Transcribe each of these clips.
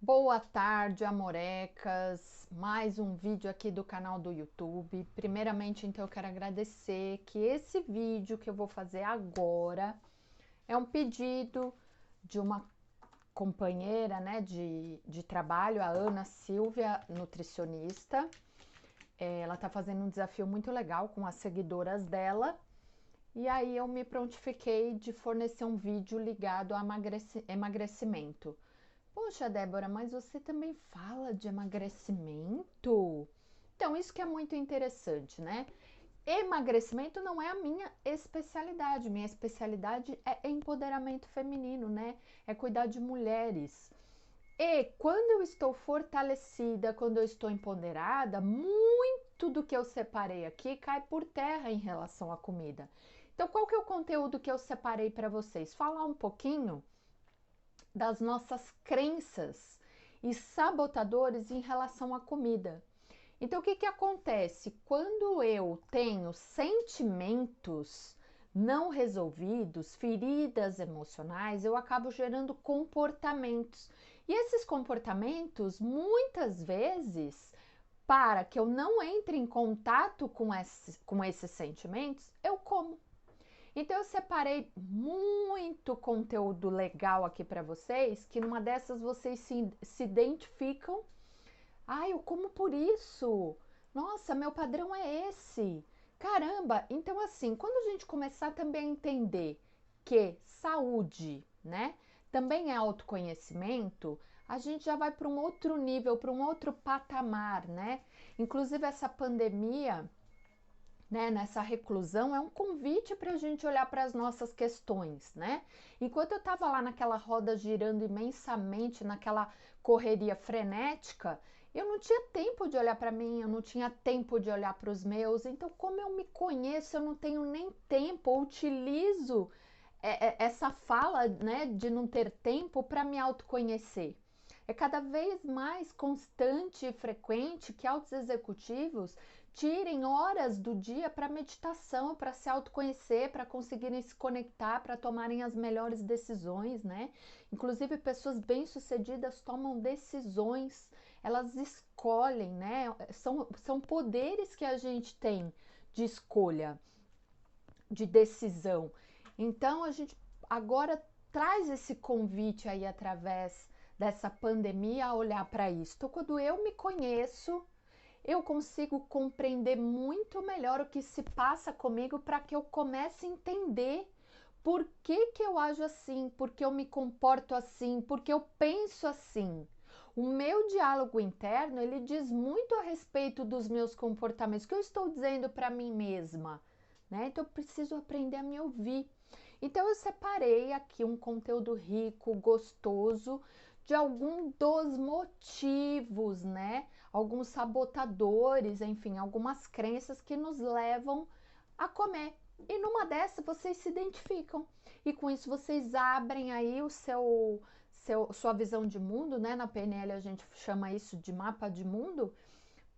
Boa tarde, amorecas. Mais um vídeo aqui do canal do YouTube. Primeiramente, então, eu quero agradecer que esse vídeo que eu vou fazer agora é um pedido de uma companheira, né, de trabalho, a Ana Silvia, nutricionista. Ela tá fazendo um desafio muito legal com as seguidoras dela. E aí eu me prontifiquei de fornecer um vídeo ligado a emagrecimento. Poxa, Débora, mas você também fala de emagrecimento? Então, isso que é muito interessante, né? Emagrecimento não é a minha especialidade. Minha especialidade é empoderamento feminino, né? É cuidar de mulheres. E quando eu estou fortalecida, quando eu estou empoderada, muito do que eu separei aqui cai por terra em relação à comida. Então, qual que é o conteúdo que eu separei para vocês? Falar um pouquinho das nossas crenças e sabotadores em relação à comida. Então, o que, que acontece? Quando eu tenho sentimentos não resolvidos, feridas emocionais, eu acabo gerando comportamentos. E esses comportamentos, muitas vezes, para que eu não entre em contato com esses sentimentos, eu como. Então eu separei muito conteúdo legal aqui para vocês, que numa dessas vocês se identificam. Ah, eu como por isso. Nossa, meu padrão é esse. Caramba, então assim, quando a gente começar também a entender que saúde, né, também é autoconhecimento, a gente já vai para um outro nível, para um outro patamar, né? Inclusive essa pandemia, né, nessa reclusão, é um convite para a gente olhar para as nossas questões, né? Enquanto eu estava lá naquela roda girando imensamente, naquela correria frenética, eu não tinha tempo de olhar para mim, eu não tinha tempo de olhar para os meus. Então, como eu me conheço, eu não tenho nem tempo, eu utilizo essa fala, né, de não ter tempo para me autoconhecer. É cada vez mais constante e frequente que altos executivos tirem horas do dia para meditação, para se autoconhecer, para conseguirem se conectar, para tomarem as melhores decisões, né? Inclusive, pessoas bem-sucedidas tomam decisões, elas escolhem, né? São poderes que a gente tem de escolha, de decisão. Então, a gente agora traz esse convite aí através dessa pandemia a olhar para isso. Então, quando eu me conheço, eu consigo compreender muito melhor o que se passa comigo para que eu comece a entender por que, que eu ajo assim, por que eu me comporto assim, por que eu penso assim. O meu diálogo interno, ele diz muito a respeito dos meus comportamentos, o que eu estou dizendo para mim mesma, né? Então eu preciso aprender a me ouvir. Então eu separei aqui um conteúdo rico, gostoso, de algum dos motivos, né? Alguns sabotadores, enfim, algumas crenças que nos levam a comer. E numa dessas vocês se identificam. E com isso vocês abrem aí sua visão de mundo, né? Na PNL a gente chama isso de mapa de mundo,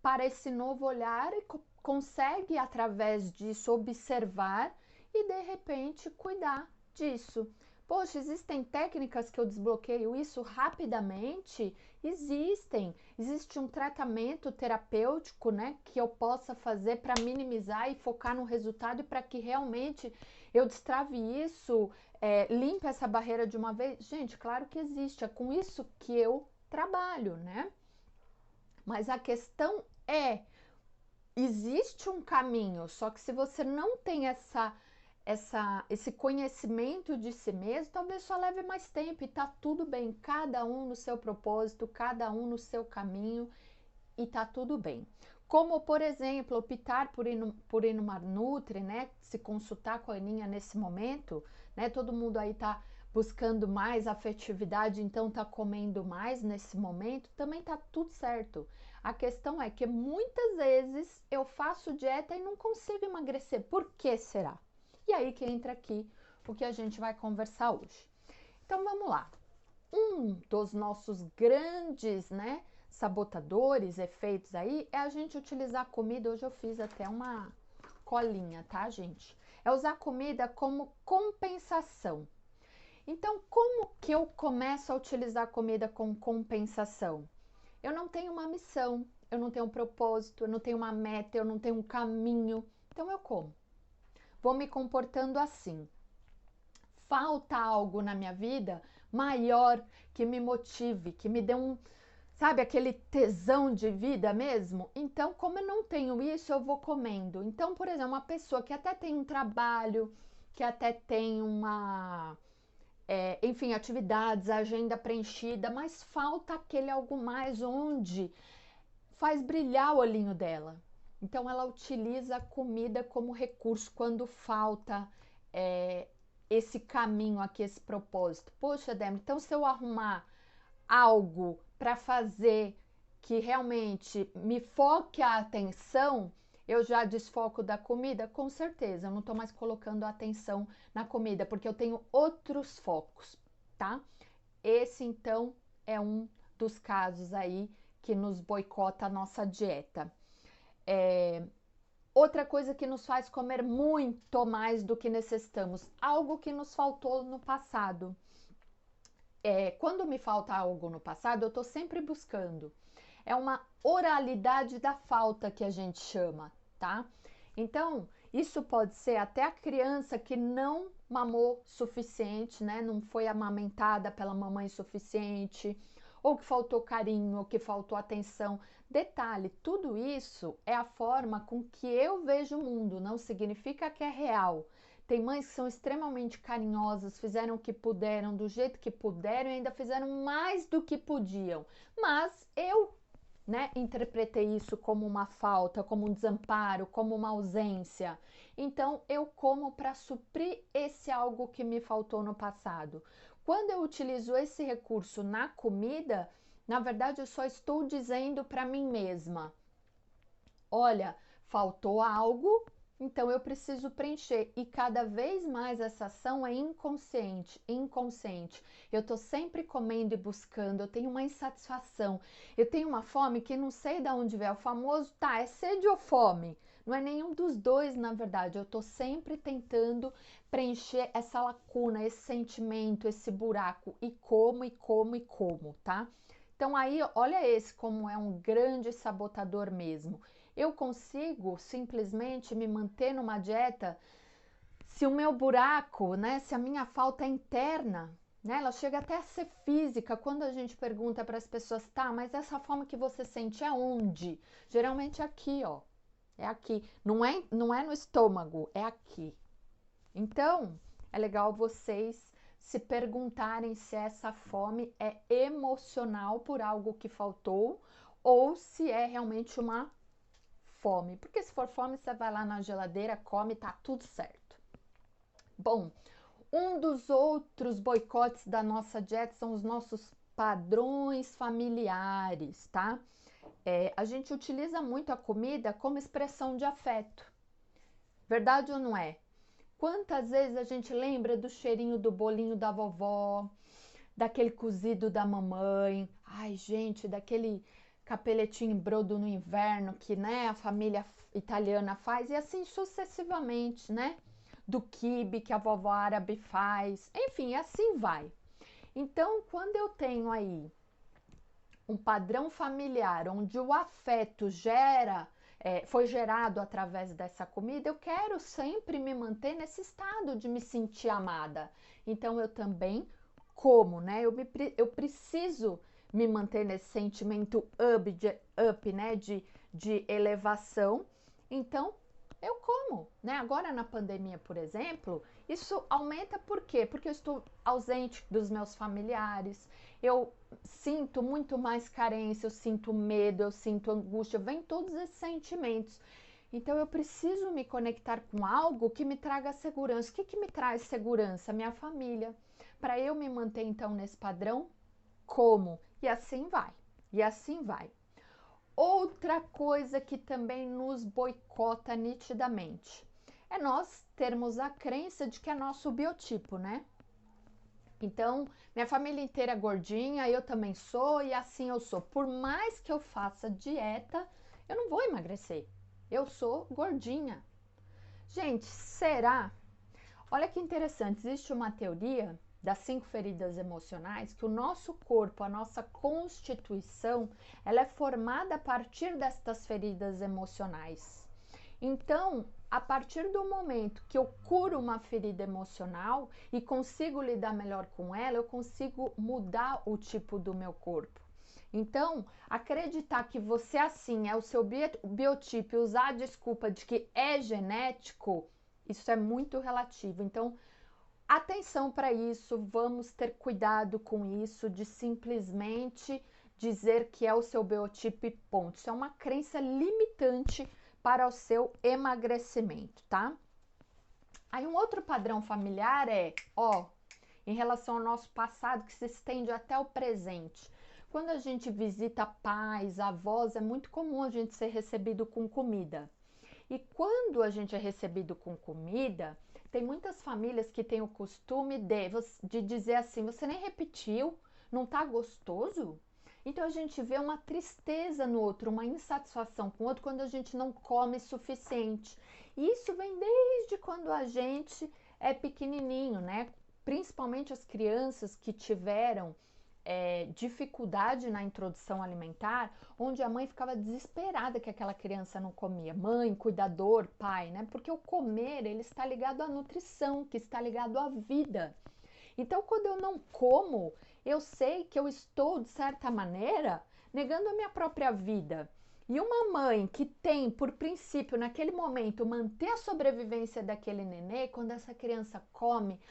para esse novo olhar e consegue, através disso, observar e de repente cuidar disso. Poxa, existem técnicas que eu desbloqueio isso rapidamente? Existem. Existe um tratamento terapêutico, né, que eu possa fazer para minimizar e focar no resultado e para que realmente eu destrave isso, limpe essa barreira de uma vez? Gente, claro que existe. É com isso que eu trabalho, né? Mas a questão é, existe um caminho, só que se você não tem esse conhecimento de si mesmo, talvez só leve mais tempo e tá tudo bem, cada um no seu propósito, cada um no seu caminho e tá tudo bem. Como, por exemplo, optar por ir numa Nutri, né? Se consultar com a Aninha nesse momento, né? Todo mundo aí tá buscando mais afetividade, então tá comendo mais nesse momento, também tá tudo certo. A questão é que muitas vezes eu faço dieta e não consigo emagrecer. Por que será? E aí que entra aqui o que a gente vai conversar hoje. Então vamos lá. Um dos nossos grandes, né, sabotadores, efeitos aí, é a gente utilizar a comida. Hoje eu fiz até uma colinha, tá, gente? É usar a comida como compensação. Então, como que eu começo a utilizar a comida como compensação? Eu não tenho uma missão, eu não tenho um propósito, eu não tenho uma meta, eu não tenho um caminho. Então eu como. Vou me comportando assim. Falta algo na minha vida maior que me motive, que me dê um, sabe, aquele tesão de vida mesmo? Então, como eu não tenho isso, eu vou comendo. Então, por exemplo, uma pessoa que até tem um trabalho, que até tem uma, enfim, atividades, agenda preenchida, mas falta aquele algo mais onde faz brilhar o olhinho dela. Então, ela utiliza a comida como recurso quando falta é, esse caminho aqui, esse propósito. Poxa, Débora, então se eu arrumar algo para fazer que realmente me foque a atenção, eu já desfoco da comida? Com certeza, eu não estou mais colocando a atenção na comida, porque eu tenho outros focos, tá? Esse, então, é um dos casos aí que nos boicota a nossa dieta. Outra coisa que nos faz comer muito mais do que necessitamos, algo que nos faltou no passado. Quando me falta algo no passado, eu estou sempre buscando. É uma oralidade da falta que a gente chama, tá? Então, isso pode ser até a criança que não mamou suficiente, né? Não foi amamentada pela mamãe suficiente, ou que faltou carinho, ou que faltou atenção. Detalhe, tudo isso é a forma com que eu vejo o mundo, não significa que é real. Tem mães que são extremamente carinhosas, fizeram o que puderam, do jeito que puderam e ainda fizeram mais do que podiam. Mas eu, né, interpretei isso como uma falta, como um desamparo, como uma ausência. Então eu como para suprir esse algo que me faltou no passado. Quando eu utilizo esse recurso na comida, na verdade eu só estou dizendo para mim mesma: olha, faltou algo, então eu preciso preencher. E cada vez mais essa ação é inconsciente, inconsciente. Eu tô sempre comendo e buscando, eu tenho uma insatisfação, eu tenho uma fome que não sei de onde vem. O famoso, tá, é sede ou fome? Não é nenhum dos dois, na verdade. Eu tô sempre tentando preencher essa lacuna, esse sentimento, esse buraco. E como, e como, e como, tá? Então aí, olha esse como é um grande sabotador mesmo. Eu consigo simplesmente me manter numa dieta se o meu buraco, né, se a minha falta é interna, né, ela chega até a ser física. Quando a gente pergunta para as pessoas, tá, mas essa fome que você sente é onde? Geralmente é aqui, ó, é aqui. Não é no estômago, é aqui. Então, é legal vocês se perguntarem se essa fome é emocional por algo que faltou ou se é realmente uma fome. Porque se for fome, você vai lá na geladeira, come, tá tudo certo. Bom, um dos outros boicotes da nossa dieta são os nossos padrões familiares, tá? A gente utiliza muito a comida como expressão de afeto. Verdade ou não é? Quantas vezes a gente lembra do cheirinho do bolinho da vovó, daquele cozido da mamãe, ai gente, daquele capeletinho em brodo no inverno que, né, a família italiana faz, e assim sucessivamente, né? Do quibe que a vovó árabe faz, enfim, assim vai. Então, quando eu tenho aí um padrão familiar onde o afeto foi gerado através dessa comida, eu quero sempre me manter nesse estado de me sentir amada. Então eu também como, né? Eu preciso me manter nesse sentimento up, né? De elevação. Então eu como, né? Agora na pandemia, por exemplo, isso aumenta por quê? Porque eu estou ausente dos meus familiares, eu sinto muito mais carência, eu sinto medo, eu sinto angústia, vem todos esses sentimentos. Então eu preciso me conectar com algo que me traga segurança. O que me traz segurança? Minha família. Para eu me manter então nesse padrão, como? E assim vai. E assim vai. Outra coisa que também nos boicota nitidamente é nós termos a crença de que é nosso biotipo, né? Então, minha família inteira é gordinha, eu também sou e assim eu sou. Por mais que eu faça dieta, eu não vou emagrecer. Eu sou gordinha. Gente, será? Olha que interessante, existe uma teoria das 5 feridas emocionais, que o nosso corpo, a nossa constituição, ela é formada a partir destas feridas emocionais. Então, a partir do momento que eu curo uma ferida emocional e consigo lidar melhor com ela, eu consigo mudar o tipo do meu corpo. Então, acreditar que você assim é o seu biotipo e usar a desculpa de que é genético, isso é muito relativo. Então, atenção para isso, vamos ter cuidado com isso de simplesmente dizer que é o seu biotipo e ponto. Isso é uma crença limitante para o seu emagrecimento, tá? Aí um outro padrão familiar é, em relação ao nosso passado, que se estende até o presente. Quando a gente visita pais, avós, é muito comum a gente ser recebido com comida. E quando a gente é recebido com comida, tem muitas famílias que têm o costume de dizer assim, você nem repetiu, não tá gostoso? Então a gente vê uma tristeza no outro, uma insatisfação com o outro quando a gente não come suficiente. E isso vem desde quando a gente é pequenininho, né? Principalmente as crianças que tiveram dificuldade na introdução alimentar, onde a mãe ficava desesperada que aquela criança não comia. Mãe, cuidador, pai, né? Porque o comer, ele está ligado à nutrição, que está ligado à vida. Então, quando eu não como, eu sei que eu estou, de certa maneira, negando a minha própria vida. E uma mãe que tem, por princípio, naquele momento, manter a sobrevivência daquele nenê, quando essa criança come,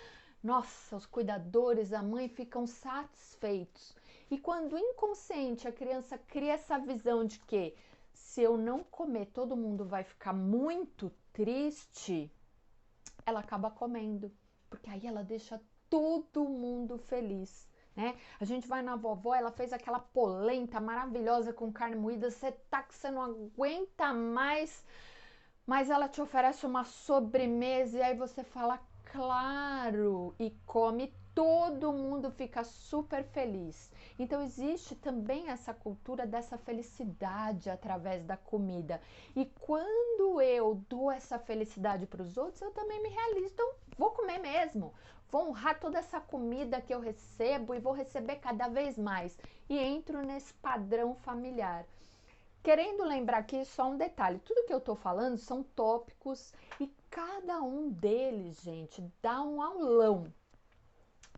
nossa, os cuidadores, a mãe ficam satisfeitos. E quando inconsciente a criança cria essa visão de que se eu não comer, todo mundo vai ficar muito triste, ela acaba comendo, porque aí ela deixa todo mundo feliz, né? A gente vai na vovó, ela fez aquela polenta maravilhosa com carne moída, você tá que você não aguenta mais, mas ela te oferece uma sobremesa e aí você fala, claro, e come, todo mundo fica super feliz. Então existe também essa cultura dessa felicidade através da comida. E quando eu dou essa felicidade para os outros, eu também me realizo. Então vou comer mesmo. Vou honrar toda essa comida que eu recebo e vou receber cada vez mais. E entro nesse padrão familiar. Querendo lembrar aqui só um detalhe, tudo que eu tô falando são tópicos e cada um deles, gente, dá um aulão.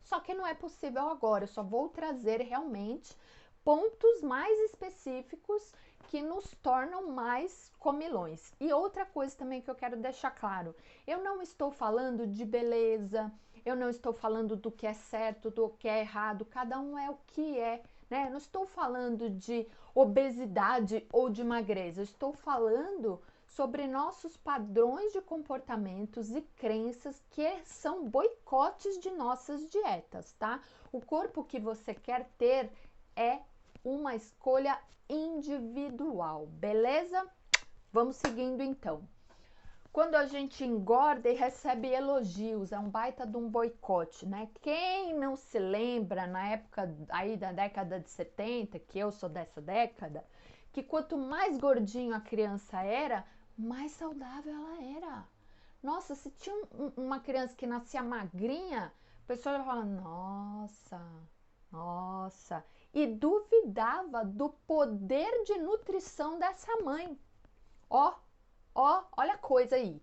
Só que não é possível agora, eu só vou trazer realmente pontos mais específicos que nos tornam mais comilões. E outra coisa também que eu quero deixar claro, eu não estou falando de beleza, eu não estou falando do que é certo, do que é errado, cada um é o que é, né? Eu não estou falando de obesidade ou de magreza, eu estou falando sobre nossos padrões de comportamentos e crenças que são boicotes de nossas dietas, tá? O corpo que você quer ter é uma escolha individual, beleza? Vamos seguindo então. Quando a gente engorda e recebe elogios, é um baita de um boicote, né? Quem não se lembra na época aí da década de 70, que eu sou dessa década, que quanto mais gordinho a criança era, mais saudável ela era. Nossa, se tinha uma criança que nascia magrinha, a pessoa já fala, nossa, e duvidava do poder de nutrição dessa mãe. Olha a coisa aí.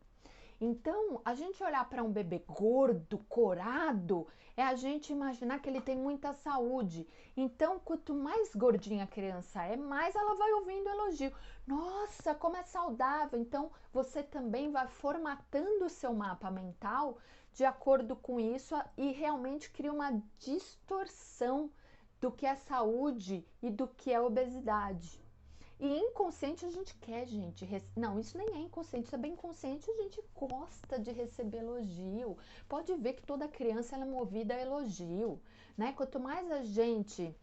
Então, a gente olhar para um bebê gordo, corado, é a gente imaginar que ele tem muita saúde. Então, quanto mais gordinha a criança é, mais ela vai ouvindo elogio. Nossa, como é saudável! Então, você também vai formatando o seu mapa mental de acordo com isso e realmente cria uma distorção do que é saúde e do que é obesidade. E inconsciente a gente quer, gente. Não, isso nem é inconsciente, isso é bem consciente. A gente gosta de receber elogio. Pode ver que toda criança ela é movida a elogio, né? Quanto mais a gente,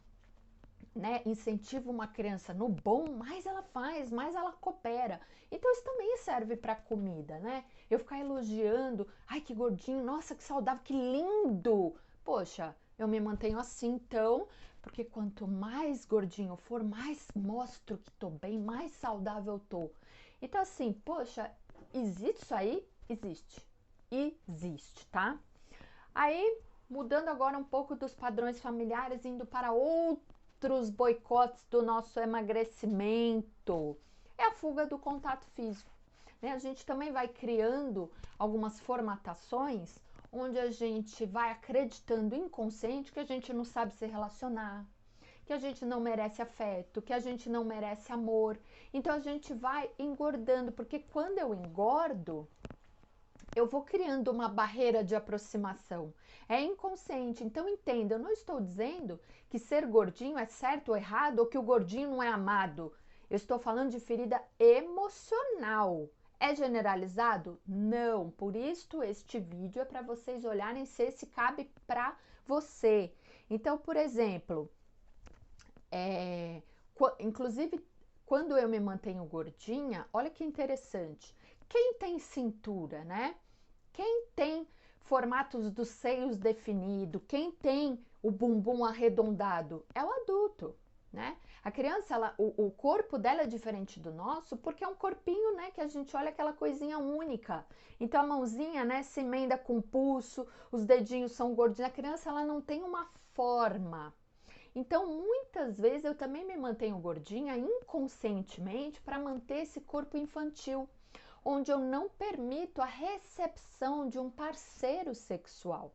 né, incentiva uma criança no bom, mais ela faz, mais ela coopera. Então isso também serve para comida, né? Eu ficar elogiando, ai que gordinho, nossa que saudável, que lindo. Poxa, eu me mantenho assim, então, porque quanto mais gordinho eu for, mais mostro que tô bem, mais saudável eu tô. Então assim, poxa, existe isso aí? Existe. Existe, tá? Aí Mudando agora um pouco dos padrões familiares, indo para outros boicotes do nosso emagrecimento. É a fuga do contato físico, né? A gente também vai criando algumas formatações onde a gente vai acreditando inconsciente que a gente não sabe se relacionar, que a gente não merece afeto, que a gente não merece amor. Então a gente vai engordando, porque quando eu engordo, eu vou criando uma barreira de aproximação. É inconsciente. Então entenda, eu não estou dizendo que ser gordinho é certo ou errado ou que o gordinho não é amado. Eu estou falando de ferida emocional. É generalizado? Não. Por isso este vídeo é para vocês olharem se esse cabe para você. Então, por exemplo, inclusive quando eu me mantenho gordinha, olha que interessante. Quem tem cintura, né? Quem tem formatos dos seios definido, quem tem o bumbum arredondado, é o adulto, né? A criança, o corpo dela é diferente do nosso, porque é um corpinho, né, que a gente olha aquela coisinha única. Então a mãozinha, né, se emenda com o pulso, os dedinhos são gordinhos. A criança, ela não tem uma forma. Então, muitas vezes eu também me mantenho gordinha inconscientemente para manter esse corpo infantil, onde eu não permito a recepção de um parceiro sexual.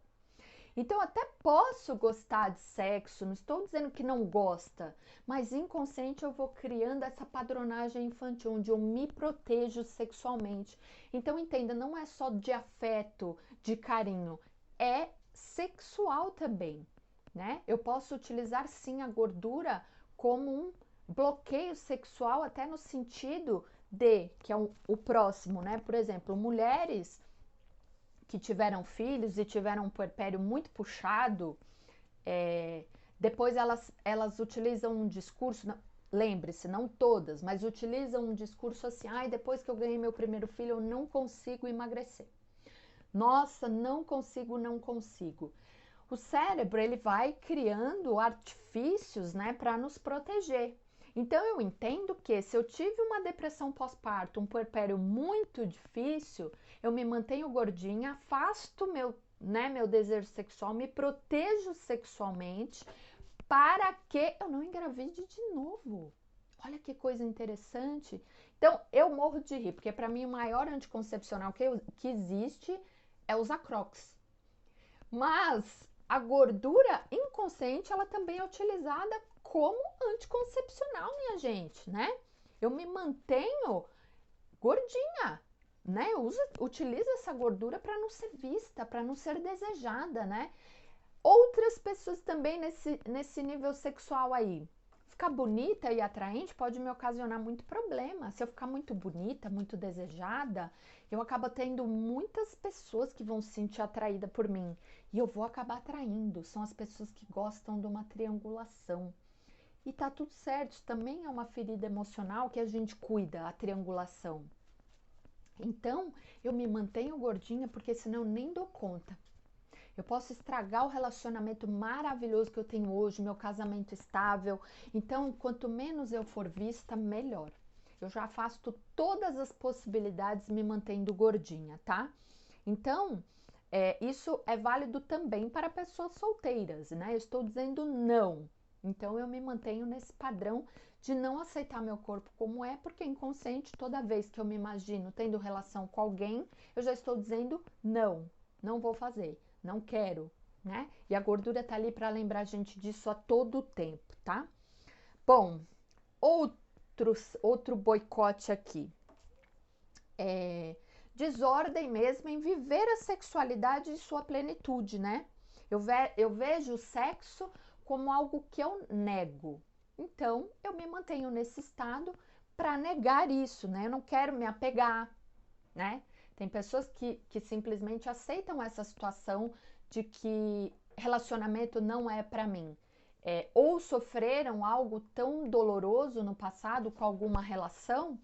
Então, até posso gostar de sexo, não estou dizendo que não gosta, mas inconsciente eu vou criando essa padronagem infantil, onde eu me protejo sexualmente. Então, entenda, não é só de afeto, de carinho, é sexual também, né? Eu posso utilizar sim a gordura como um bloqueio sexual, até no sentido de, que é o próximo, né? Por exemplo, mulheres que tiveram filhos e tiveram um puerpério muito puxado, depois elas utilizam um discurso, lembre-se, não todas, mas utilizam um discurso assim, ai, depois que eu ganhei meu primeiro filho, eu não consigo emagrecer. Nossa, não consigo, não consigo. O cérebro, ele vai criando artifícios, né, para nos proteger. Então eu entendo que se eu tive uma depressão pós-parto, um puerpério muito difícil, eu me mantenho gordinha, afasto meu desejo sexual, me protejo sexualmente para que eu não engravide de novo. Olha que coisa interessante. Então eu morro de rir, porque para mim o maior anticoncepcional que existe é usar Crocs. Mas a gordura inconsciente, ela também é utilizada como anticoncepcional, minha gente, né? Eu me mantenho gordinha, né? Eu utilizo essa gordura para não ser vista, para não ser desejada, né? Outras pessoas também nesse nível sexual aí. Ficar bonita e atraente pode me ocasionar muito problema. Se eu ficar muito bonita, muito desejada, eu acabo tendo muitas pessoas que vão se sentir atraídas por mim. E eu vou acabar atraindo. São as pessoas que gostam de uma triangulação. E tá tudo certo. Isso também é uma ferida emocional que a gente cuida, a triangulação. Então, eu me mantenho gordinha porque senão eu nem dou conta. Eu posso estragar o relacionamento maravilhoso que eu tenho hoje, meu casamento estável. Então, quanto menos eu for vista, melhor. Eu já afasto todas as possibilidades me mantendo gordinha, tá? Então, isso é válido também para pessoas solteiras, né? Eu estou dizendo não. Então, eu me mantenho nesse padrão de não aceitar meu corpo como é, porque inconsciente, toda vez que eu me imagino tendo relação com alguém, eu já estou dizendo não, não vou fazer. Não quero, né? E a gordura tá ali para lembrar a gente disso a todo tempo, tá? Bom, outro boicote aqui. Desordem mesmo em viver a sexualidade em sua plenitude, né? Eu vejo o sexo como algo que eu nego. Então, eu me mantenho nesse estado para negar isso, né? Eu não quero me apegar, né? Tem pessoas que simplesmente aceitam essa situação de que relacionamento não é para mim. Ou sofreram algo tão doloroso no passado com alguma relação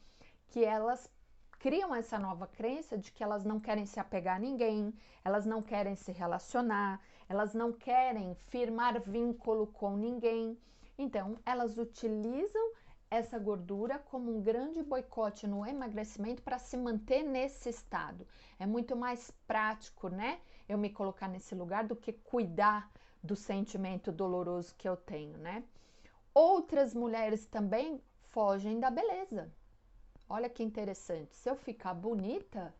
que elas criam essa nova crença de que elas não querem se apegar a ninguém, elas não querem se relacionar, elas não querem firmar vínculo com ninguém. Então, elas utilizam essa gordura como um grande boicote no emagrecimento para se manter nesse estado. É muito mais prático, né? eu me colocar nesse lugar do que cuidar do sentimento doloroso que eu tenho, né? Outras mulheres também fogem da beleza. Olha que interessante. Se eu ficar bonita,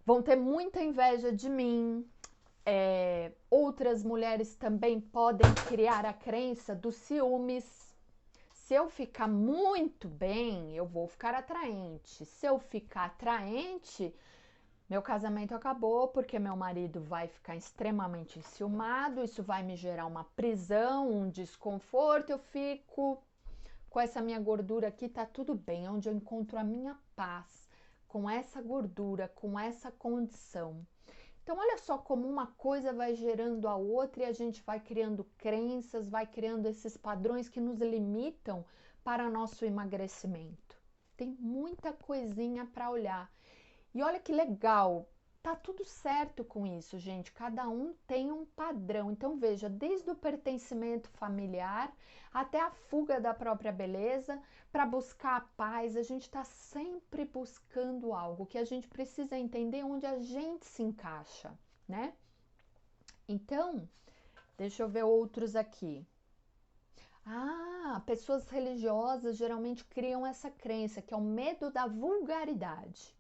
vão ter muita inveja de mim. Outras mulheres também podem criar a crença dos ciúmes. Se eu ficar muito bem, eu vou ficar atraente. Se eu ficar atraente, meu casamento acabou porque meu marido vai ficar extremamente enciumado, isso vai me gerar uma prisão, um desconforto, eu fico com essa minha gordura aqui, tá tudo bem, onde eu encontro a minha paz, com essa gordura, com essa condição. Então, olha só como uma coisa vai gerando a outra e a gente vai criando crenças, vai criando esses padrões que nos limitam para nosso emagrecimento. Tem muita coisinha para olhar. E olha que legal, tá tudo certo com isso, gente. Cada um tem um padrão. Então, veja, desde o pertencimento familiar até a fuga da própria beleza, para buscar a paz, a gente está sempre buscando algo que a gente precisa entender onde a gente se encaixa, né? Então, deixa eu ver outros aqui. Pessoas religiosas geralmente criam essa crença, que é o medo da vulgaridade,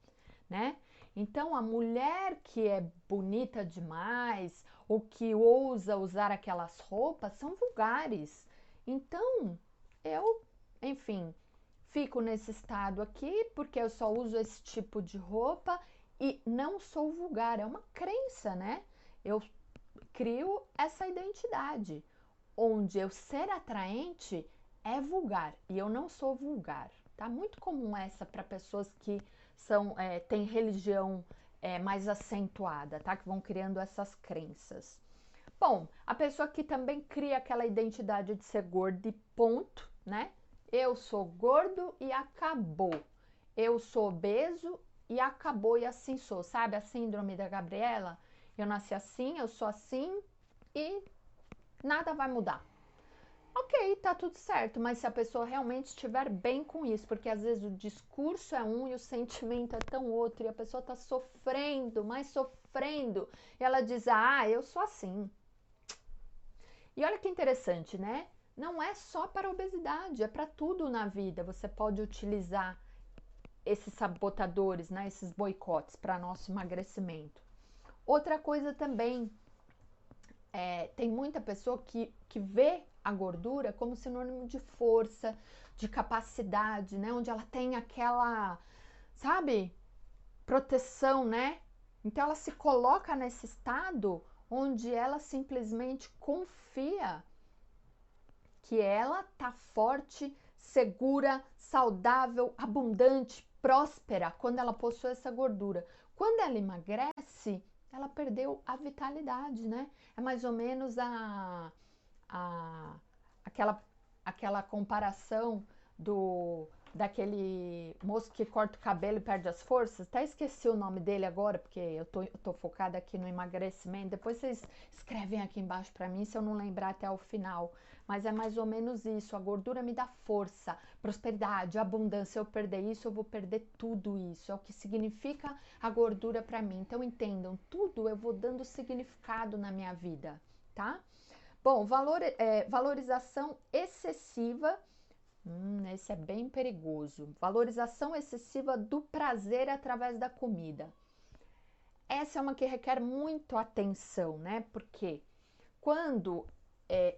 né? Então, a mulher que é bonita demais ou que ousa usar aquelas roupas são vulgares. Então, enfim, fico nesse estado aqui porque eu só uso esse tipo de roupa e não sou vulgar. É uma crença, né? Eu crio essa identidade, onde eu ser atraente é vulgar e eu não sou vulgar. Tá muito comum essa para pessoas que têm religião mais acentuada, tá? Que vão criando essas crenças. Bom, a pessoa que também cria aquela identidade de ser gordo e ponto, né? Eu sou gordo e acabou. Eu sou obeso e acabou e assim sou. Sabe a síndrome da Gabriela? Eu nasci assim, eu sou assim e nada vai mudar. Ok, tá tudo certo, mas se a pessoa realmente estiver bem com isso, porque às vezes o discurso é um e o sentimento é tão outro, e a pessoa tá sofrendo, mas sofrendo, e ela diz, eu sou assim. E olha que interessante, né? Não é só para a obesidade, é para tudo na vida. Você pode utilizar esses sabotadores, né? Esses boicotes para nosso emagrecimento. Outra coisa também, tem muita pessoa que vê a gordura como sinônimo de força, de capacidade, né? Onde ela tem aquela, sabe, proteção, né? Então ela se coloca nesse estado onde ela simplesmente confia que ela tá forte, segura, saudável, abundante, próspera quando ela possui essa gordura. Quando ela emagrece, ela perdeu a vitalidade, né? É mais ou menos aquela comparação daquele moço que corta o cabelo e perde as forças. Até esqueci o nome dele agora, porque eu tô focada aqui no emagrecimento. Depois vocês escrevem aqui embaixo para mim se eu não lembrar até o final. Mas é mais ou menos isso. A gordura me dá força, prosperidade, abundância. Se eu perder isso, eu vou perder tudo isso. É o que significa a gordura para mim. Então entendam, tudo eu vou dando significado na minha vida, tá? Bom, valorização excessiva. Esse é bem perigoso. Valorização excessiva do prazer através da comida. Essa é uma que requer muito atenção, né? Porque quando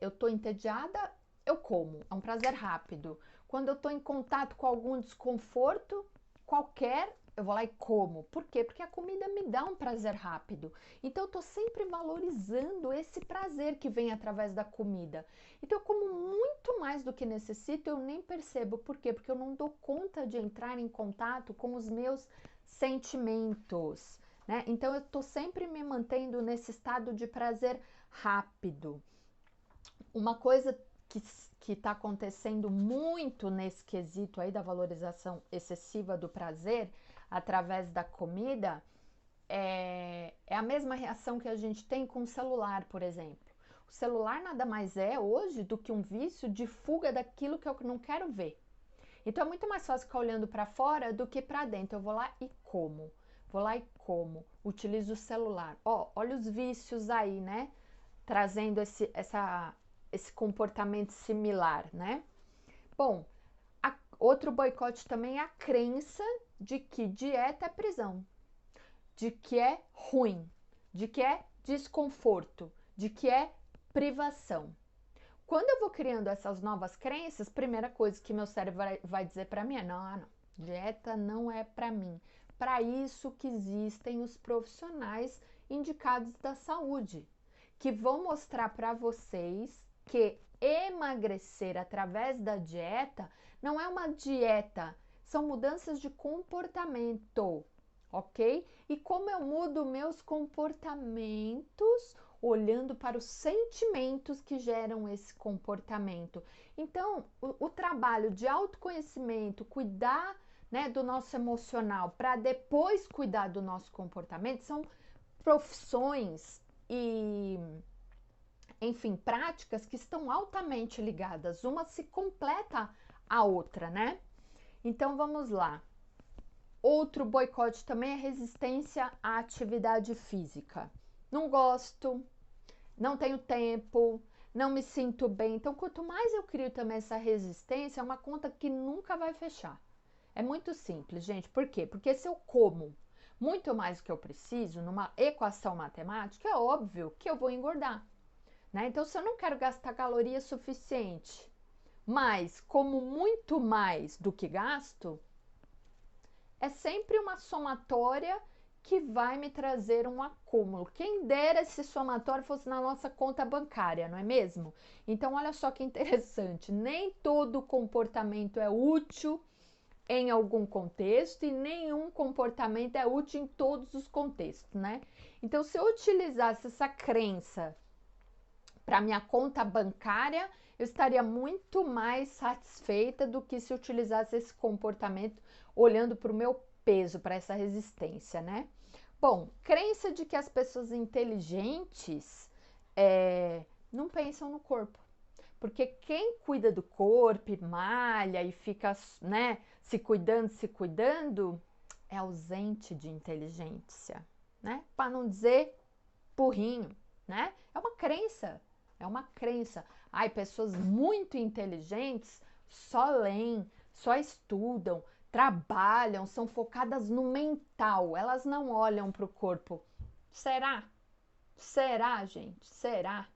eu estou entediada, eu como. É um prazer rápido. Quando eu estou em contato com algum desconforto qualquer, eu vou lá e como. Por quê? Porque a comida me dá um prazer rápido. Então, eu estou sempre valorizando esse prazer que vem através da comida. Então, eu como muito mais do que necessito, eu nem percebo. Por quê? Porque eu não dou conta de entrar em contato com os meus sentimentos, né? Então, eu estou sempre me mantendo nesse estado de prazer rápido. Uma coisa que está acontecendo muito nesse quesito aí da valorização excessiva do prazer através da comida é a mesma reação que a gente tem com o celular, por exemplo. O celular nada mais é hoje do que um vício de fuga daquilo que eu não quero ver. Então é muito mais fácil ficar olhando para fora do que para dentro. Eu vou lá e como. Vou lá e como. Utilizo o celular. Ó, olha os vícios aí, né? Trazendo esse comportamento similar, né? Bom, outro boicote também é a crença de que dieta é prisão, de que é ruim, de que é desconforto, de que é privação. Quando eu vou criando essas novas crenças, primeira coisa que meu cérebro vai dizer para mim é: não, dieta não é para mim. Para isso que existem os profissionais indicados da saúde, que vão mostrar para vocês que emagrecer através da dieta não é uma dieta, são mudanças de comportamento, ok? E como eu mudo meus comportamentos olhando para os sentimentos que geram esse comportamento. Então, o trabalho de autoconhecimento, cuidar, né, do nosso emocional para depois cuidar do nosso comportamento, são profissões e, enfim, práticas que estão altamente ligadas. Uma se completa a outra, né? Então, vamos lá. Outro boicote também é resistência à atividade física. Não gosto, não tenho tempo, não me sinto bem. Então, quanto mais eu crio também essa resistência, é uma conta que nunca vai fechar. É muito simples, gente. Por quê? Porque se eu como muito mais do que eu preciso, numa equação matemática, é óbvio que eu vou engordar, né? Então, se eu não quero gastar caloria suficiente, mas como muito mais do que gasto, é sempre uma somatória que vai me trazer um acúmulo. Quem dera esse somatório fosse na nossa conta bancária, não é mesmo? Então, olha só que interessante, nem todo comportamento é útil em algum contexto e nenhum comportamento é útil em todos os contextos, né? Então, se eu utilizasse essa crença para minha conta bancária, eu estaria muito mais satisfeita do que se utilizasse esse comportamento olhando para o meu peso, para essa resistência, né? Bom, crença de que as pessoas inteligentes não pensam no corpo. Porque quem cuida do corpo, malha e fica, né, se cuidando, é ausente de inteligência, né? Para não dizer burrinho, né? É uma crença, é uma crença. Ai, pessoas muito inteligentes só leem, só estudam, trabalham, são focadas no mental, elas não olham para o corpo. Será? Será, gente? Será?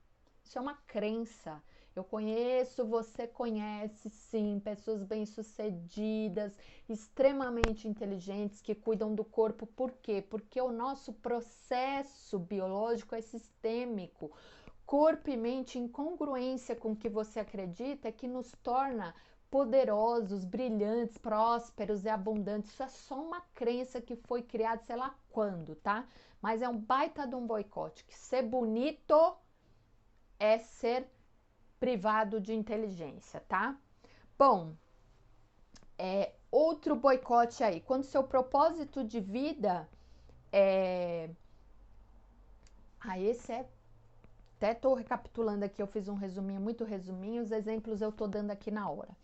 Isso é uma crença. Eu conheço, você conhece sim, pessoas bem-sucedidas, extremamente inteligentes que cuidam do corpo. Por quê? Porque o nosso processo biológico é sistêmico. Corpo e mente em congruência com o que você acredita é que nos torna poderosos, brilhantes, prósperos e abundantes. Isso é só uma crença que foi criada, sei lá quando, tá? Mas é um baita de um boicote. Que ser bonito é ser privado de inteligência, tá? Bom, outro boicote aí, quando seu propósito de vida esse até tô recapitulando aqui, eu fiz um resuminho, muito resuminho, os exemplos eu tô dando aqui na hora.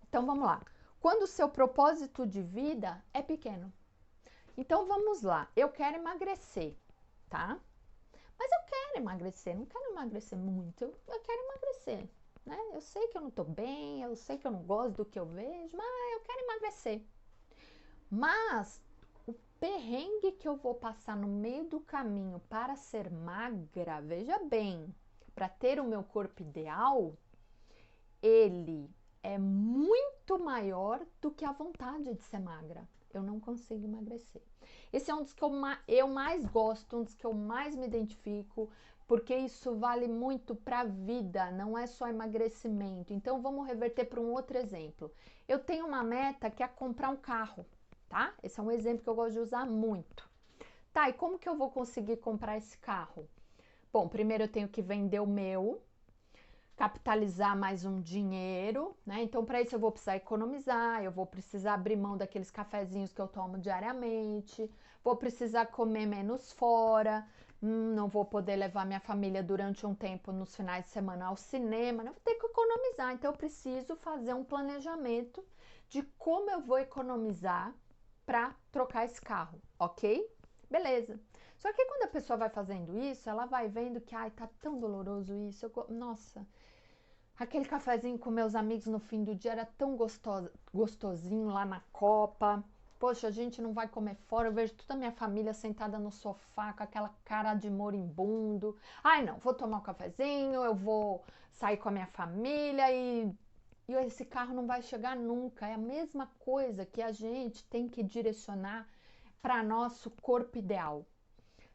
Então, vamos lá. Quando o seu propósito de vida é pequeno. Então, vamos lá. Eu quero emagrecer, tá? Mas eu quero emagrecer, não quero emagrecer muito, eu quero emagrecer, né? Eu sei que eu não tô bem, eu sei que eu não gosto do que eu vejo, mas eu quero emagrecer. Mas o perrengue que eu vou passar no meio do caminho para ser magra, veja bem, para ter o meu corpo ideal, ele é muito maior do que a vontade de ser magra. Eu não consigo emagrecer. Esse é um dos que eu mais gosto, um dos que eu mais me identifico, porque isso vale muito para a vida, não é só emagrecimento. Então vamos reverter para um outro exemplo. Eu tenho uma meta que é comprar um carro, tá? Esse é um exemplo que eu gosto de usar muito. Tá, e como que eu vou conseguir comprar esse carro? Bom, primeiro eu tenho que vender o meu, capitalizar mais um dinheiro, né? Então, para isso eu vou precisar economizar, eu vou precisar abrir mão daqueles cafezinhos que eu tomo diariamente, vou precisar comer menos fora, não vou poder levar minha família durante um tempo nos finais de semana ao cinema, né? Vou ter que economizar. Então, eu preciso fazer um planejamento de como eu vou economizar para trocar esse carro, ok? Beleza. Só que quando a pessoa vai fazendo isso, ela vai vendo que, ai, tá tão doloroso isso. Nossa, aquele cafezinho com meus amigos no fim do dia era tão gostosinho lá na copa. Poxa, a gente não vai comer fora. Eu vejo toda a minha família sentada no sofá com aquela cara de moribundo. Ai, não, vou tomar um cafezinho, eu vou sair com a minha família e esse carro não vai chegar nunca. É a mesma coisa que a gente tem que direcionar para nosso corpo ideal.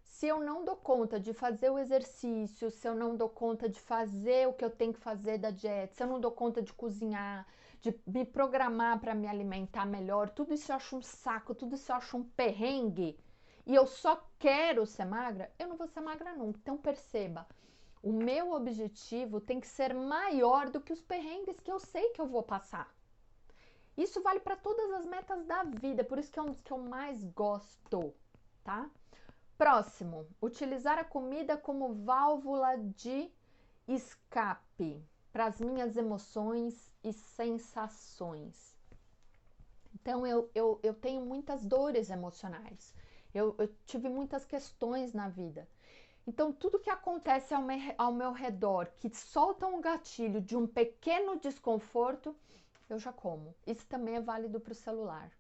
Se eu não dou conta de fazer o exercício, se eu não dou conta de fazer o que eu tenho que fazer da dieta, se eu não dou conta de cozinhar, de me programar para me alimentar melhor, tudo isso eu acho um saco, tudo isso eu acho um perrengue, e eu só quero ser magra, eu não vou ser magra nunca. Então perceba, o meu objetivo tem que ser maior do que os perrengues que eu sei que eu vou passar. Isso vale para todas as metas da vida, por isso que é um dos que eu mais gosto, tá? Próximo, utilizar a comida como válvula de escape para as minhas emoções e sensações. Então, eu tenho muitas dores emocionais, eu tive muitas questões na vida. Então, tudo que acontece ao meu redor, que solta um gatilho de um pequeno desconforto, eu já como. Isso também é válido para o celular.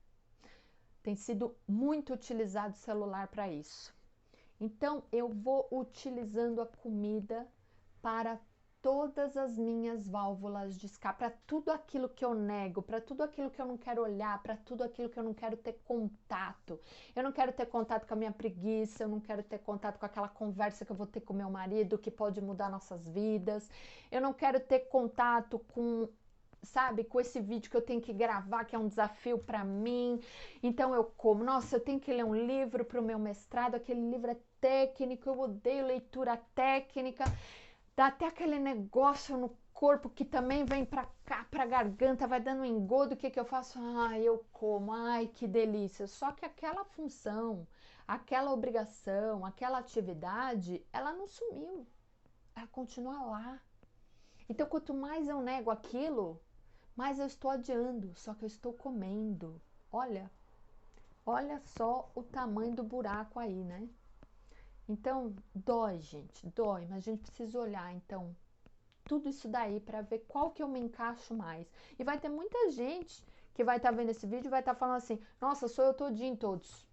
Tem sido muito utilizado o celular para isso. Então, eu vou utilizando a comida para todas as minhas válvulas de escape, para tudo aquilo que eu nego, para tudo aquilo que eu não quero olhar, para tudo aquilo que eu não quero ter contato. Eu não quero ter contato com a minha preguiça, eu não quero ter contato com aquela conversa que eu vou ter com meu marido, que pode mudar nossas vidas. Eu não quero ter contato com, sabe, com esse vídeo que eu tenho que gravar, que é um desafio para mim. Então eu como, nossa, eu tenho que ler um livro para o meu mestrado, aquele livro é técnico, eu odeio leitura técnica. Dá até aquele negócio no corpo que também vem para cá, para a garganta, vai dando um engodo. O que eu faço? Ai, eu como, ai, que delícia. Só que aquela função, aquela obrigação, aquela atividade, ela não sumiu, ela continua lá. Então, quanto mais eu nego aquilo, mais eu estou adiando, só que eu estou comendo. Olha só o tamanho do buraco aí, né? Então, dói, gente, dói, mas a gente precisa olhar, então, tudo isso daí para ver qual que eu me encaixo mais. E vai ter muita gente que vai estar vendo esse vídeo e vai estar falando assim, nossa, sou eu todinho em todos.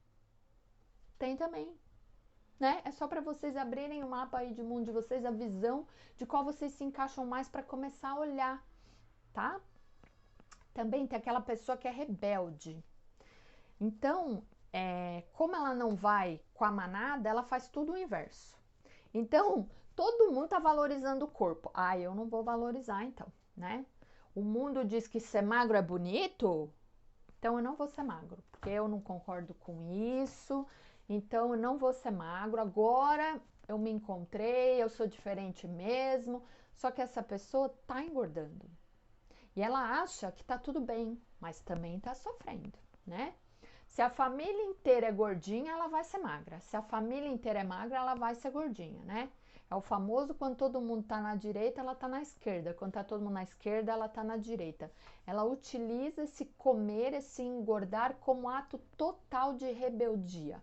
Tem também, né? É só para vocês abrirem o mapa aí de mundo de vocês, a visão de qual vocês se encaixam mais para começar a olhar, tá? Também tem aquela pessoa que é rebelde. Então, como ela não vai com a manada, ela faz tudo o inverso. Então, todo mundo tá valorizando o corpo. Ah, eu não vou valorizar então, né? O mundo diz que ser magro é bonito, então eu não vou ser magro, porque eu não concordo com isso. Então eu não vou ser magro. Agora eu me encontrei, eu sou diferente mesmo. Só que essa pessoa tá engordando. E ela acha que tá tudo bem, mas também tá sofrendo, né? Se a família inteira é gordinha, ela vai ser magra. Se a família inteira é magra, ela vai ser gordinha, né? É o famoso quando todo mundo tá na direita, ela tá na esquerda. Quando tá todo mundo na esquerda, ela tá na direita. Ela utiliza esse comer, esse engordar como ato total de rebeldia.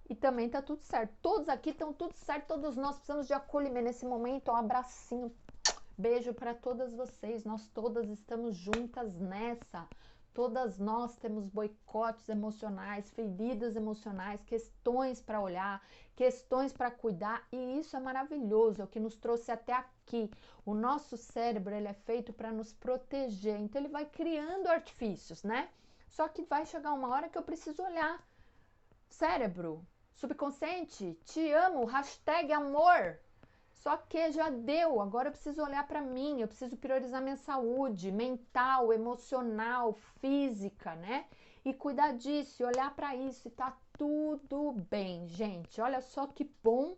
E também tá tudo certo. Todos aqui estão tudo certo, todos nós precisamos de acolhimento nesse momento. Um abracinho, beijo para todas vocês. Nós todas estamos juntas nessa. Todas nós temos boicotes emocionais, feridas emocionais, questões para olhar, questões para cuidar, e isso é maravilhoso, é o que nos trouxe até aqui. O nosso cérebro, ele é feito para nos proteger, então ele vai criando artifícios, né? Só que vai chegar uma hora que eu preciso olhar. Cérebro, subconsciente, te amo, hashtag amor. Só que já deu, agora eu preciso olhar para mim, eu preciso priorizar minha saúde mental, emocional, física, né? E cuidar disso, e olhar para isso, e tá tudo bem, gente. Olha só que bom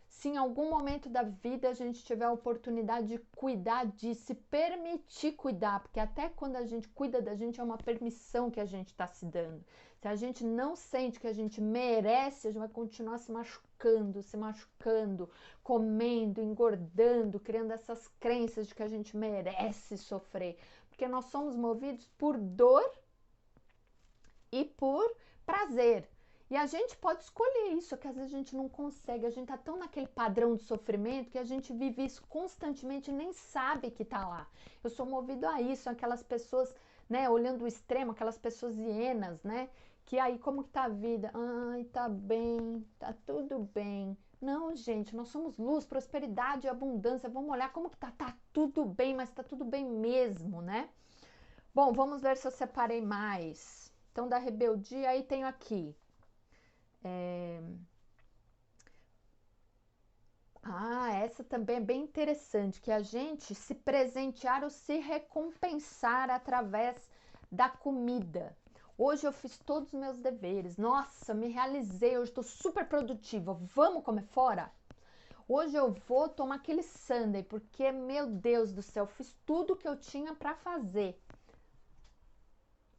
se em algum momento da vida a gente tiver a oportunidade de cuidar disso, se permitir cuidar, porque até quando a gente cuida da gente é uma permissão que a gente está se dando. Se a gente não sente que a gente merece, a gente vai continuar se machucando, comendo, engordando, criando essas crenças de que a gente merece sofrer. Porque nós somos movidos por dor e por prazer. E a gente pode escolher isso, que às vezes a gente não consegue, a gente tá tão naquele padrão de sofrimento que a gente vive isso constantemente e nem sabe que tá lá. Eu sou movido a isso, aquelas pessoas, né, olhando o extremo, aquelas pessoas hienas, né, que aí como que tá a vida? Ai, tá bem, tá tudo bem. Não, gente, nós somos luz, prosperidade e abundância. Vamos olhar como que tá tudo bem, mas tá tudo bem mesmo, né? Bom, vamos ver se eu separei mais. Então, da rebeldia, aí tenho aqui. Essa também é bem interessante, que a gente se presentear ou se recompensar através da comida. Hoje eu fiz todos os meus deveres. Nossa, me realizei, hoje estou super produtiva. Vamos comer fora? Hoje eu vou tomar aquele sundae, porque, meu Deus do céu, fiz tudo que eu tinha para fazer.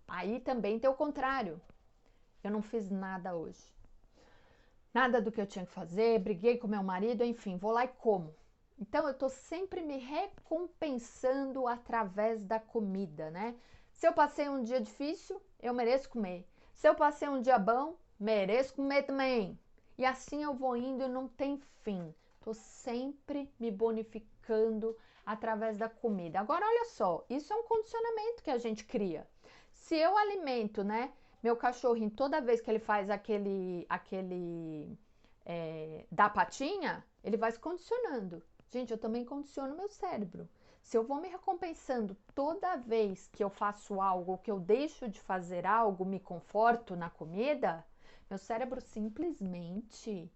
Aí também tem o contrário. Eu não fiz nada hoje. Nada do que eu tinha que fazer, briguei com meu marido, enfim, vou lá e como. Então eu tô sempre me recompensando através da comida, né? Se eu passei um dia difícil, eu mereço comer. Se eu passei um dia bom, mereço comer também. E assim eu vou indo e não tem fim. Tô sempre me bonificando através da comida. Agora olha só, isso é um condicionamento que a gente cria. Se eu alimento, né, meu cachorrinho, toda vez que ele faz da patinha, ele vai se condicionando. Gente, eu também condiciono meu cérebro. Se eu vou me recompensando toda vez que eu faço algo, que eu deixo de fazer algo, me conforto na comida, meu cérebro simplesmente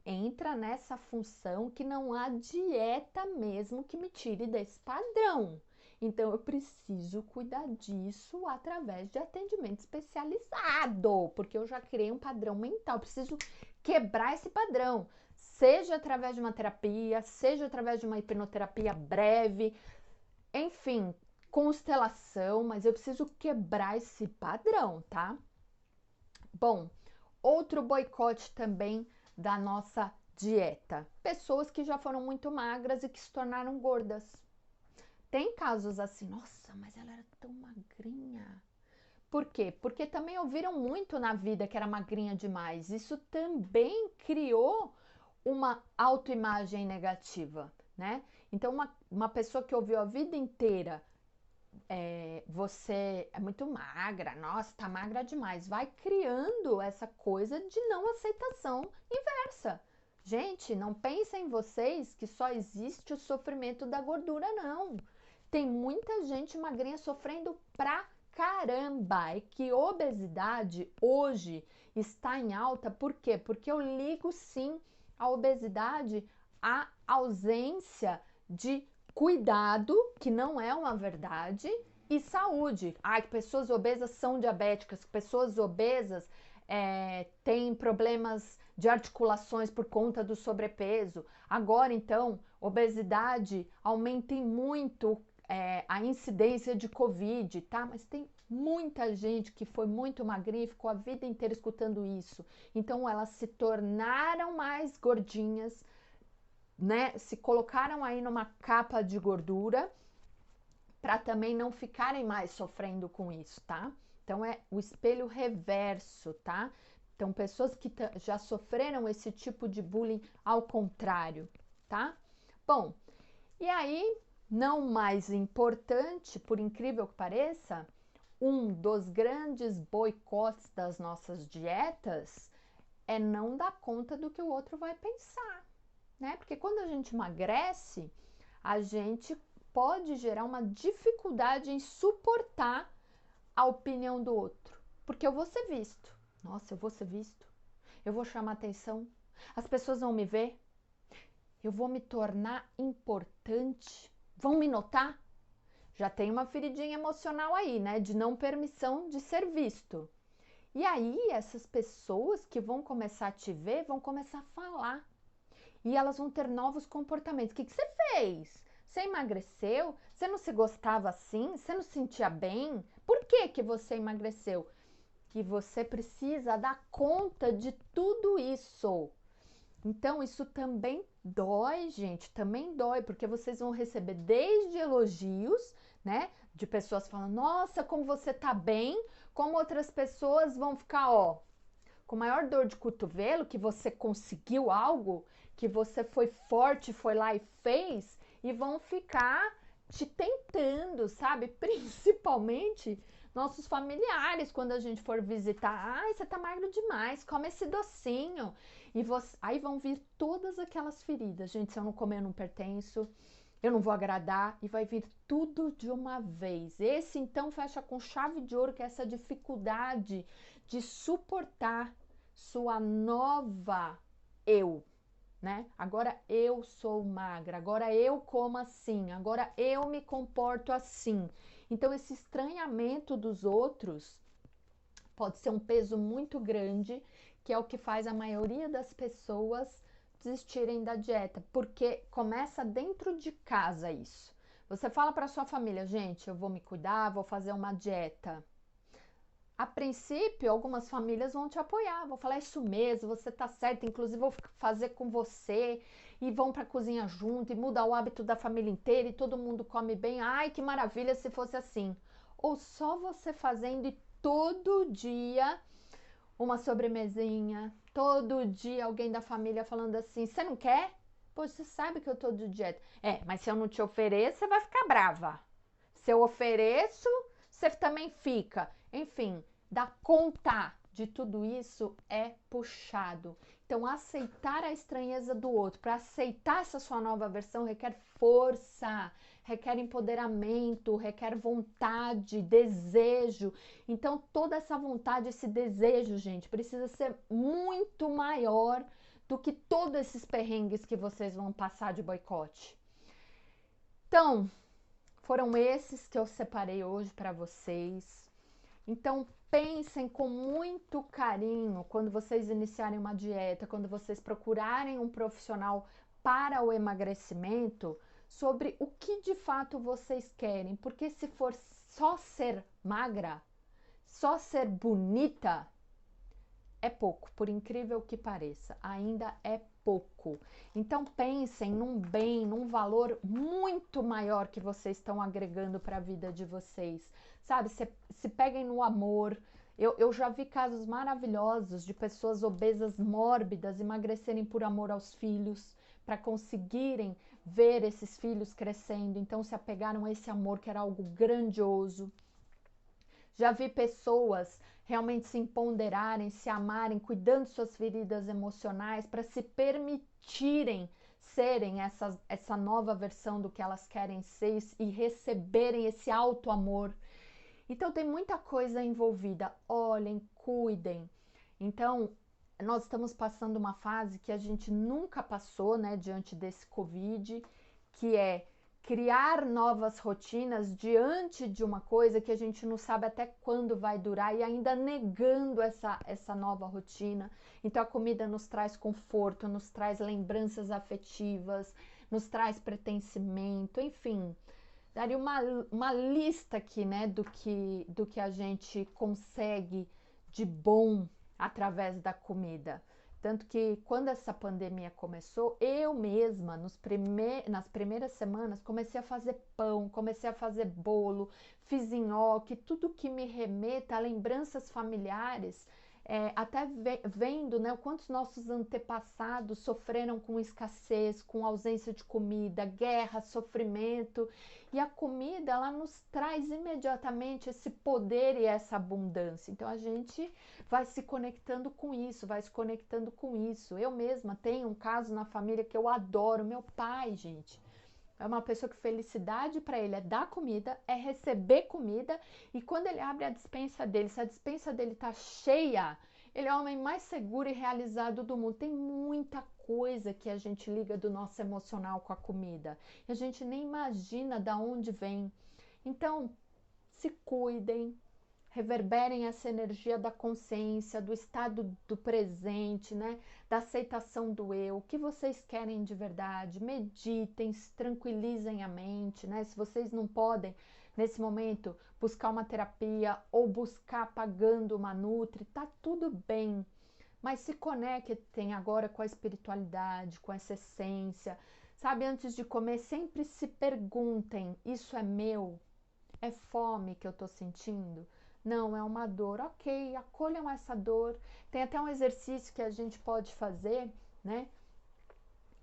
entra nessa função que não há dieta mesmo que me tire desse padrão. Então eu preciso cuidar disso através de atendimento especializado, porque eu já criei um padrão mental, eu preciso quebrar esse padrão, seja através de uma terapia, seja através de uma hipnoterapia breve, enfim, constelação, mas eu preciso quebrar esse padrão, tá? Bom, outro boicote também da nossa dieta. Pessoas que já foram muito magras e que se tornaram gordas. Tem casos assim, nossa, mas ela era tão magrinha. Por quê? Porque também ouviram muito na vida que era magrinha demais. Isso também criou uma autoimagem negativa, né? Então, uma pessoa que ouviu a vida inteira você é muito magra, nossa, tá magra demais. Vai criando essa coisa de não aceitação inversa. Gente, não pensem vocês que só existe o sofrimento da gordura, não. Tem muita gente magrinha sofrendo pra caramba. E que obesidade hoje está em alta, por quê? Porque eu ligo sim a obesidade à ausência de cuidado, que não é uma verdade, e saúde. Que pessoas obesas são diabéticas, que pessoas obesas têm problemas de articulações por conta do sobrepeso. Agora, então, obesidade aumenta muito a incidência de Covid, tá? Mas tem muita gente que foi muito magrinha e ficou a vida inteira escutando isso. Então, elas se tornaram mais gordinhas, né? Se colocaram aí numa capa de gordura para também não ficarem mais sofrendo com isso, tá? Então é o espelho reverso, tá? Então pessoas que já sofreram esse tipo de bullying ao contrário, tá? Bom, e aí, não mais importante, por incrível que pareça, um dos grandes boicotes das nossas dietas é não dar conta do que o outro vai pensar, né? Porque quando a gente emagrece, a gente pode gerar uma dificuldade em suportar a opinião do outro, porque eu vou ser visto. Nossa, eu vou ser visto. Eu vou chamar atenção. As pessoas vão me ver. Eu vou me tornar importante. Vão me notar. Já tem uma feridinha emocional aí, né? De não permissão de ser visto. E aí, essas pessoas que vão começar a te ver vão começar a falar. E elas vão ter novos comportamentos. O que você fez? Você emagreceu? Você não se gostava assim? Você não se sentia bem? Por que você emagreceu? Que você precisa dar conta de tudo isso. Então, isso também dói, gente, também dói, porque vocês vão receber desde elogios, né, de pessoas falando, nossa, como você tá bem, como outras pessoas vão ficar, ó, com maior dor de cotovelo, que você conseguiu algo, que você foi forte, foi lá e fez, e vão ficar te tentando, sabe? Principalmente nossos familiares, quando a gente for visitar. Ai, você tá magro demais, come esse docinho. E você... aí vão vir todas aquelas feridas. Gente, se eu não comer, eu não pertenço, eu não vou agradar, e vai vir tudo de uma vez. Esse então fecha com chave de ouro, que é essa dificuldade de suportar sua nova eu, né? Agora eu sou magra, agora eu como assim, agora eu me comporto assim. Então esse estranhamento dos outros pode ser um peso muito grande, que é o que faz a maioria das pessoas desistirem da dieta, porque começa dentro de casa isso. Você fala para sua família, gente, eu vou me cuidar, vou fazer uma dieta. A princípio, algumas famílias vão te apoiar, vão falar isso mesmo, você tá certo, inclusive vou fazer com você, e vão para a cozinha junto e muda o hábito da família inteira e todo mundo come bem. Ai, que maravilha se fosse assim. Ou só você fazendo e todo dia uma sobremesinha, todo dia alguém da família falando assim: "Você não quer? Pô, você sabe que eu tô de dieta". É, mas se eu não te ofereço, você vai ficar brava. Se eu ofereço, você também fica. Enfim, dar conta de tudo isso é puxado. Então, aceitar a estranheza do outro, para aceitar essa sua nova versão, requer força, requer empoderamento, requer vontade, desejo. Então, toda essa vontade, esse desejo, gente, precisa ser muito maior do que todos esses perrengues que vocês vão passar de boicote. Então, foram esses que eu separei hoje para vocês. Então, pensem com muito carinho quando vocês iniciarem uma dieta, quando vocês procurarem um profissional para o emagrecimento, sobre o que de fato vocês querem. Porque se for só ser magra, só ser bonita, é pouco, por incrível que pareça, ainda é pouco. Então pensem num bem, num valor muito maior que vocês estão agregando para a vida de vocês, sabe? Se peguem no amor. Eu já vi casos maravilhosos de pessoas obesas mórbidas emagrecerem por amor aos filhos, para conseguirem ver esses filhos crescendo. Então se apegaram a esse amor que era algo grandioso. Já vi pessoas realmente se empoderarem, se amarem, cuidando de suas feridas emocionais para se permitirem serem essa nova versão do que elas querem ser e receberem esse alto amor. Então tem muita coisa envolvida. Olhem, cuidem. Então, nós estamos passando uma fase que a gente nunca passou, né, diante desse Covid, que é criar novas rotinas diante de uma coisa que a gente não sabe até quando vai durar e ainda negando essa nova rotina. Então a comida nos traz conforto, nos traz lembranças afetivas, nos traz pertencimento, enfim. Daria uma lista aqui, né, do que a gente consegue de bom através da comida. Tanto que quando essa pandemia começou, eu mesma, nas primeiras semanas, comecei a fazer pão, comecei a fazer bolo, fiz nhoque, tudo que me remeta a lembranças familiares, até vendo, né, o quanto nossos antepassados sofreram com escassez, com ausência de comida, guerra, sofrimento. E a comida, ela nos traz imediatamente esse poder e essa abundância. Então a gente vai se conectando com isso, vai se conectando com isso. Eu mesma tenho um caso na família que eu adoro, meu pai, gente. É uma pessoa que felicidade para ele é dar comida, é receber comida, e quando ele abre a despensa dele, se a despensa dele tá cheia, ele é o homem mais seguro e realizado do mundo. Tem muita coisa que a gente liga do nosso emocional com a comida, e a gente nem imagina da onde vem. Então, se cuidem, reverberem essa energia da consciência, do estado do presente, né? Da aceitação do eu, o que vocês querem de verdade, meditem, se tranquilizem a mente, né? Se vocês não podem, nesse momento, buscar uma terapia ou buscar pagando uma nutri, tá tudo bem, mas se conectem agora com a espiritualidade, com essa essência, sabe? Antes de comer, sempre se perguntem: isso é meu? É fome que eu tô sentindo? Não, é uma dor. Ok, acolham essa dor. Tem até um exercício que a gente pode fazer, né?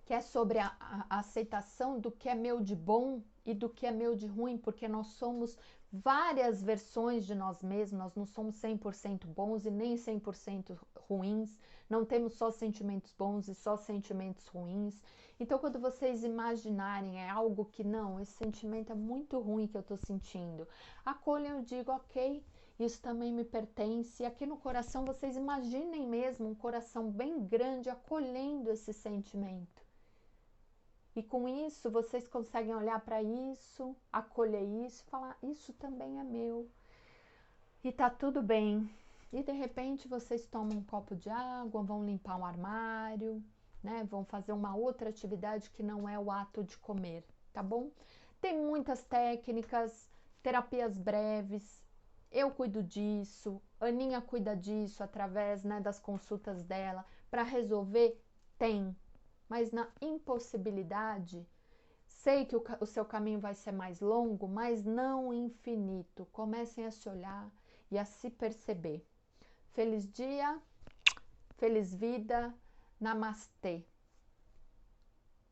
Que é sobre a aceitação do que é meu de bom e do que é meu de ruim, porque nós somos várias versões de nós mesmos, nós não somos 100% bons e nem 100% ruins, não temos só sentimentos bons e só sentimentos ruins. Então, quando vocês imaginarem é algo que não, esse sentimento é muito ruim que eu estou sentindo, acolham e digo, ok, isso também me pertence. E aqui no coração, vocês imaginem mesmo um coração bem grande acolhendo esse sentimento. E com isso, vocês conseguem olhar para isso, acolher isso e falar: isso também é meu. E tá tudo bem. E de repente vocês tomam um copo de água, vão limpar um armário, né? Vão fazer uma outra atividade que não é o ato de comer, tá bom? Tem muitas técnicas, terapias breves. Eu cuido disso, Aninha cuida disso através, né, das consultas dela. Para resolver, tem. Mas na impossibilidade, sei que o seu caminho vai ser mais longo, mas não infinito. Comecem a se olhar e a se perceber. Feliz dia, feliz vida, namastê.